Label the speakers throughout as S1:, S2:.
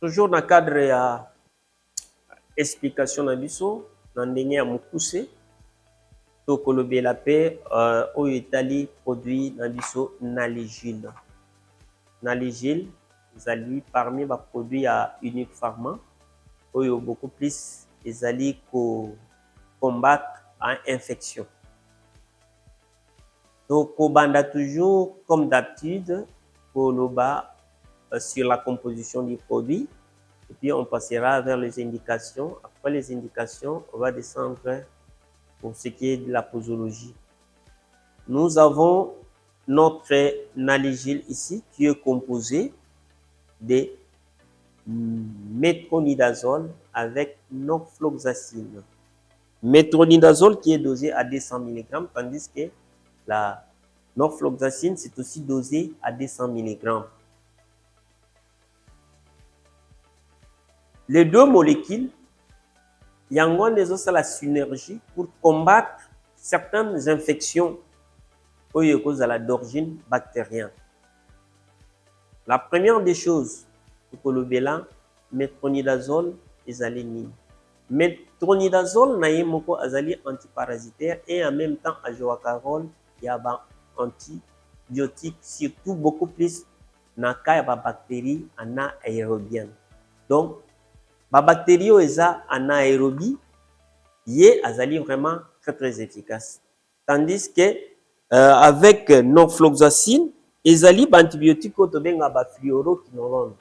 S1: Toujours dans le cadre de l'explication de biso, dans le mukuse, to kolobe la paix, au Italie produit dans biso Nalgene. Nalgene, ils parmi les produits à Unique Pharma, où il y a beaucoup plus, ils allaient combattre l'infection. Donc, on banda toujours, comme d'habitude, pour le bas sur la composition du produit. Et puis, on passera vers les indications. Après les indications, on va descendre pour ce qui est de la posologie. Nous avons notre Nalgene ici qui est composé de métronidazole avec norfloxacine. Métronidazole qui est dosé à 200 mg, tandis que la norfloxacine, c'est aussi dosé à 200 mg. Les deux molécules, il y a la synergie pour combattre certaines infections d'origine bactérienne. La première des choses, pour le bélan, métronidazole et alénine. Métronidazole na yemoko azali antiparasitaire et en même temps ajoacarol il y a antibiotique, surtout beaucoup plus na cas de bactéries anaérobiennes. Donc ba bactéries eza anaérobie yé azali vraiment très efficace. Tandis que avec norfloxacine ezali ba antibiotique to benga ba fluoroquinolone.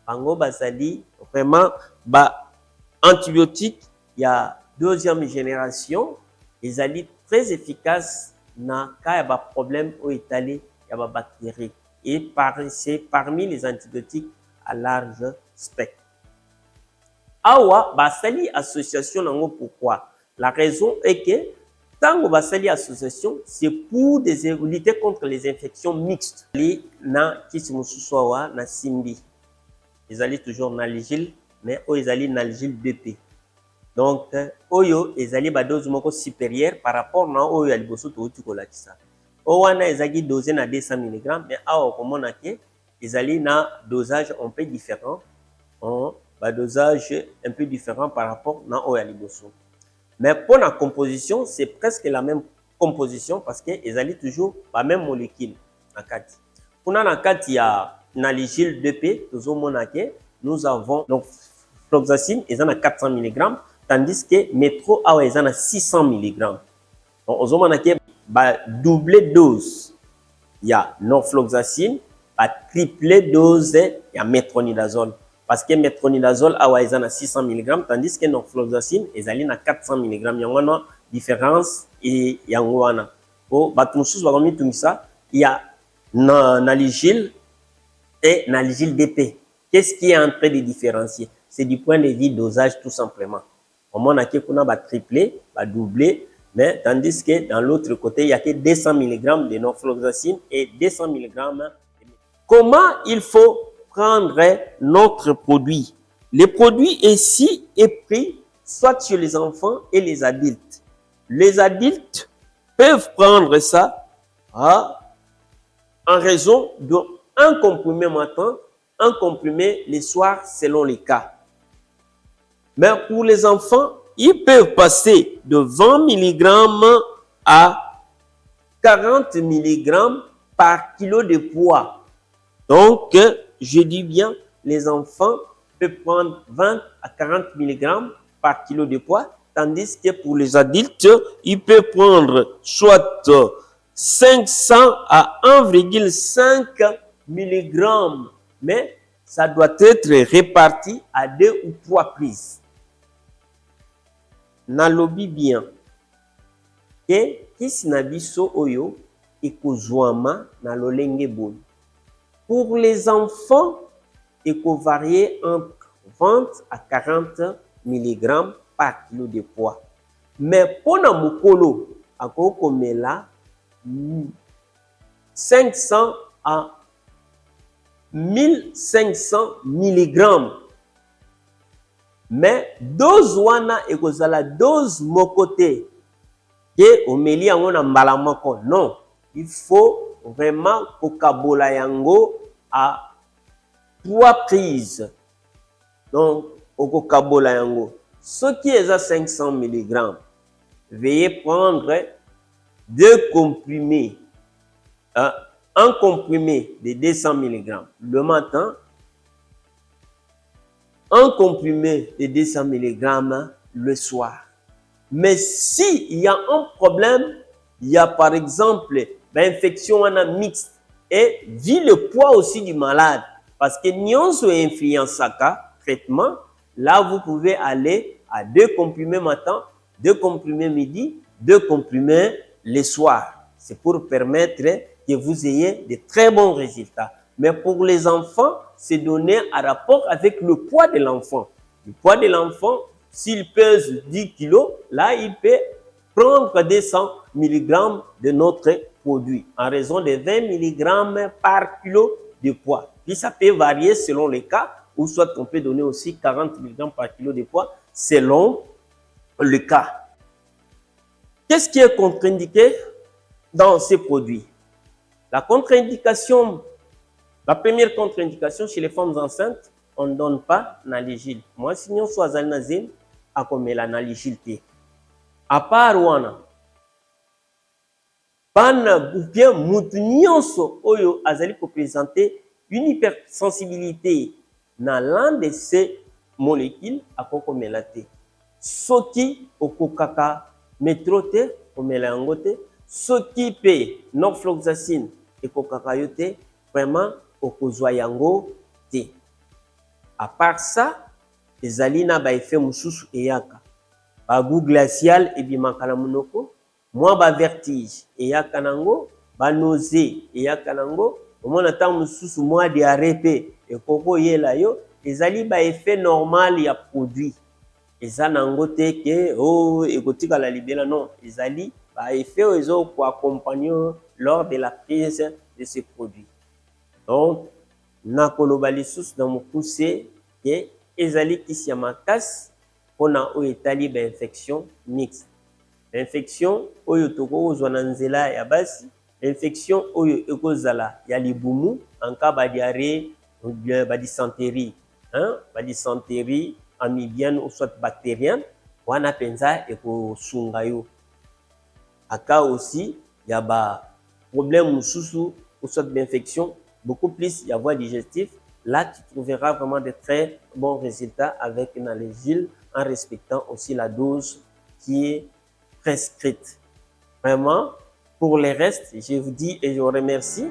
S1: Bango bazali vraiment ba antibiotiques, il y a deuxième génération, ils allaient très efficaces dans cas de problème au Italie, il y a des bactéries. Et c'est parmi les antibiotiques à large spectre. Awa, basali association nango pourquoi? La raison est que tant que basali association, c'est pour lutter contre les infections mixtes. Les na kisimususawa na simbi. Ils allaient toujours Nalgene, mais ils allaient Nalgene 2P. Donc, oyo ils allaient ba dose moko supérieure par rapport na oyo aliboso to utikola kisa. Owana ils allaient doser na 200 mg, mais awa komona ke ils allaient na dosage un peu différent, dosage un peu différent par rapport na oyo aliboso. Mais pour la composition, c'est presque la même composition parce que ils allaient toujours la même molécule en kati. Pour na kati ya Nalgene 2P, nous avons donc floxacine, ils en a 400 mg, tandis que métro, ils en a 600 mg. Donc, on a double dose, il y a norfloxacine, triple dose, il y a métronidazole. Parce que métronidazole, ils en a 600 mg, tandis que norfloxacine, ils en a 400 mg. Il y a une différence et il y a une il y a Nalgene et Nalgene 2P. Qu'est-ce qui est en train de différencier? C'est du point de vue dosage tout simplement. Au moins, on a triplé, doublé, mais tandis que dans l'autre côté, il n'y a que 200 mg de norfloxacine et 200 mg. Comment il faut prendre notre produit? Le produit ici est pris soit chez les enfants et les adultes. Les adultes peuvent prendre ça en raison d'un comprimé matin, un comprimé le soir selon les cas. Mais pour les enfants, ils peuvent passer de 20 mg à 40 mg par kilo de poids. Donc, je dis bien, les enfants peuvent prendre 20 à 40 mg par kilo de poids, tandis que pour les adultes, ils peuvent prendre soit 500 à 1,5 mg. Mais ça doit être réparti à 2 ou 3 prises. Nalobi bien que kisi na biso oyo ekozwama na lolenge boni. Pour les enfants, il faut varier entre 20 à 40 mg par kilo de poids. Mais pour na mukolo, akokomela 500 à 1500 mg. Mais dose wana ekozala dose mokote ke omeli yango na mbala moko. Non, il faut vraiment kokabola yango à 3 prises. Donc, au kabola yango. Ce qui est à 500 mg, veuillez prendre 2 comprimés. Un comprimé de 200 mg le matin, un comprimé de 200 mg le soir. Mais s'il y a un problème, il y a par exemple l'infection mixte et vu le poids aussi du malade, parce que nyonso influence traitement, là vous pouvez aller à 2 comprimés matin, 2 comprimés midi, 2 comprimés le soir. C'est pour permettre que vous ayez de très bons résultats. Mais pour les enfants, c'est donné en rapport avec le poids de l'enfant. Le poids de l'enfant, s'il pèse 10 kg, là, il peut prendre 200 mg de notre produit en raison de 20 mg par kilo de poids. Puis ça peut varier selon les cas, ou soit on peut donner aussi 40 mg par kilo de poids selon le cas. Qu'est-ce qui est contre-indiqué dans ces produits? La contre-indication, la première contre-indication chez les femmes enceintes, on ne donne pas Nalgile. Moi, si on soit Zalnazine, à comme la Nalgile. À part wana, bana ou bien mutunionso oyo azali pour présenter une hypersensibilité dans l'un de ces molécules à kokomelate. Soki okokaka metrote omelangote, soki pe norfloxacine ekokakayote, vraiment okozwa yango te. À part ça, ezali na ba effet mususu eyaka. Ba goût glacial ebimaka na monoko, mwa ba vertige eyaka nango, ba nausée eyaka nango, omona ntango mosusu mwa diarrhée pe ekoko yela yo, ezali ba effet normal ya produit. Eza nango te ke ekotikala libela, non, ezali ba effet oyo ezo ko accompagner lors de la prise de ces produits. Donc, nakoloba lisusu na mokuse ke ezali kisi ya makasi pona oyo etali ba infection mixte. Infection oyo tokozwa na nzela ya basi, infection oyo ekozala ya libumu en cas ba diarrhée ou bien ba dysenterie, ba dysenterie amibienne ou soit bactérienne, wana penza ekosunga yo. Aka aussi ya ba problème mususu ou soit d'infection beaucoup plus ya voie digestive. Là, tu trouveras vraiment de très bons résultats avec Nalgile en respectant aussi la dose qui est prescrite. Vraiment, pour les restes, je vous dis et je vous remercie.